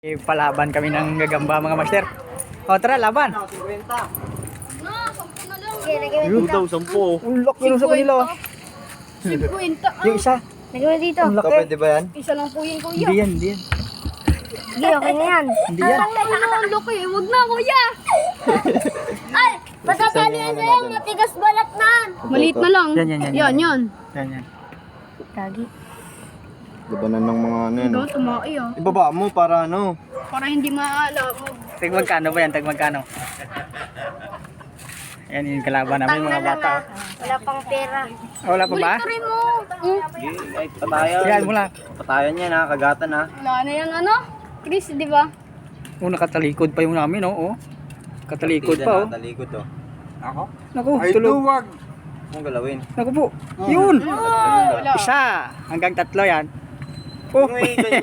Palaban kami ng gagamba mga master. O tara, laban. Yun daw, 10. Ang laki nun sa kanila. 50. Yung isa. Lagyan mo dito. Ang laki. Pwede ba yan? Isa lang po yun, kuya. Hindi yan, hindi yan. Sige, okay na yan. Hindi yan. Ang laki. Huwag na, kuya. Ay, matatali yan sa'yo. Matigas balat na. Maliit na lang. Yan, yan, yan. Yan, yan. Yan, yan. Tagi. Labanan ng mga ano yan. Ikaw, tumaki ah. Ibaba mo para ano. Para hindi maalam. Tag magkano ba yan? Tag magkano? Yan yung kalaban namin mga bata. Wala pang pera. Oh, wala pa ba? Rin mo. Ay, patayan. Yan mula. Patayan yan ha, kagatan ha. Wala na yan, ano? Chris, di ba? Oh, nakatalikod pa yung namin, oh. Katalikod pa, oh. Talikod to. Ako? Naku, tulog. Huwag mong galawin. Naku po. Yun. Wala. Isa. Hanggang 3 yan. Oh,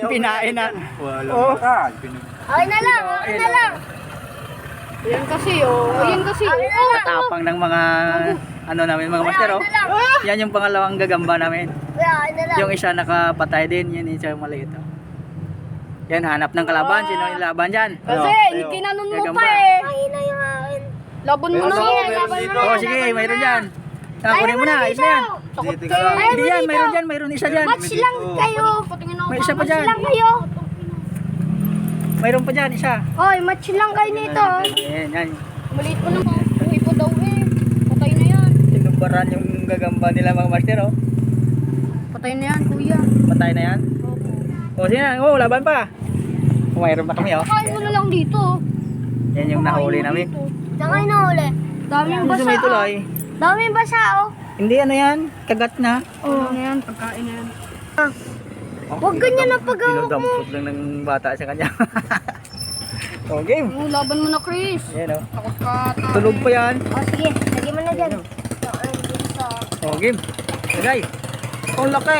pinain na. Wala. Oh. Okay na lang, okay na lang. Yan kasi, oh. Yan kasi, oh. Tapang ng mga ano namin mga master, oh. Yan yung pangalawang gagamba namin. Okay na lang. Yung isa nakapatay din, yan yung isa maliit, oh. Yan, hanap ng kalaban. Sino yung laban dyan? Kasi, Tayo. kinanon mo Gagamba. pa eh. Mahina yung akin. Laban mo Meron na. ako, Laban meron mo dito. na. Oh, sige, mayroon dyan. Kunin mo na, ayos na yan. Dito ka. Hindi yan, mayroon dyan, mayroon isa dyan. Match lang kayo. Patingin ako. May isa pa Match dyan. lang kayo. Mayroon pa dyan, isa. Oy, match lang kayo nito. Yan, yan. Maliit pa naman. Buhay pa daw eh. Patay na yan. Tinumbaran yung gagamba nila mga master, oh. Patay na yan, kuya. Patay na yan. O, sige na. Oh, laban pa. Oh, mayroon pa kami, oh. Kain mo na lang dito. Yan yung nahuli namin. Saan kayo nahuli? Daming Gusto basa. may tuloy. Daming basa oh. Hindi, ano yan. Kagat na. Oo. Ano yan? Pagkain na yan. Huwag ganyan ang pag-awak mo. Dinudampot lang ng bata sa kanya. Oh, game. Oh, laban mo na, Chris. Yan, oh. Takot ka. Tulog pa yan. O sige, lagyan mo na dyan. Oh, game. Lagay. Oh, laki.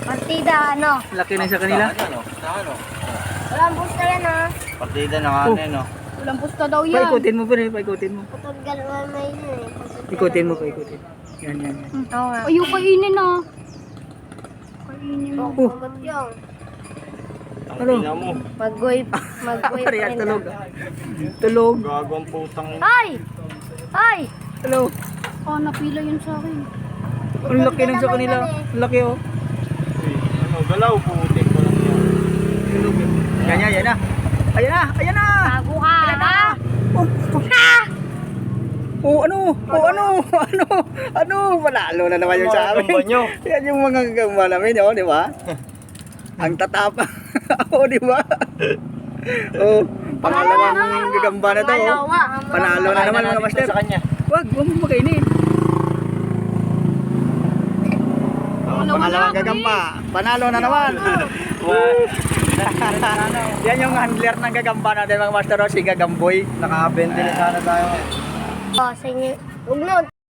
Partida ano? Laki na sa kanila. Ano? Walang busta yan ha. Partida na nga Oh. ano, no? Walang pusta daw yan. Paikutin mo pa rin, paikutin mo. Putol galawan may yun eh. Ikutin mo, paikutin. Yan, yan, yan. Oo nga. Ayaw kainin ah. Kainin mo. Oh, Pagod yun. ano? Tingnan mo. Mag-goy pa Pariyan, rin. tulog. Tulog. Gago ang putang. Ay! Ay! Hello. Ah, napila yun sa akin. Ang laki nung sa kanila. Ang laki, oh. Ano, galaw putik ko lang yan. Tulog. Yan, yan, yan na. Ayan na, ayan na. Bago ka ha? Oh, oh, ano? Oh, ano? Ano? Ano? Panalo na naman yung sa amin. Mga gagamba nyo. Yan yung mga gagamba namin, oh, di ba? Ang tatapa. Oh, di ba? Oh, pangalawang gagamba na to, oh. Panalo na naman mga master. Sa kanya. Wag mo makainin. Oh, pangalawang gagamba. Panalo na naman. Yan yung handler ng gagamba natin mga master, oh, si Gagamboy. Naka-20 na sana tayo. O, sige. Huwag na,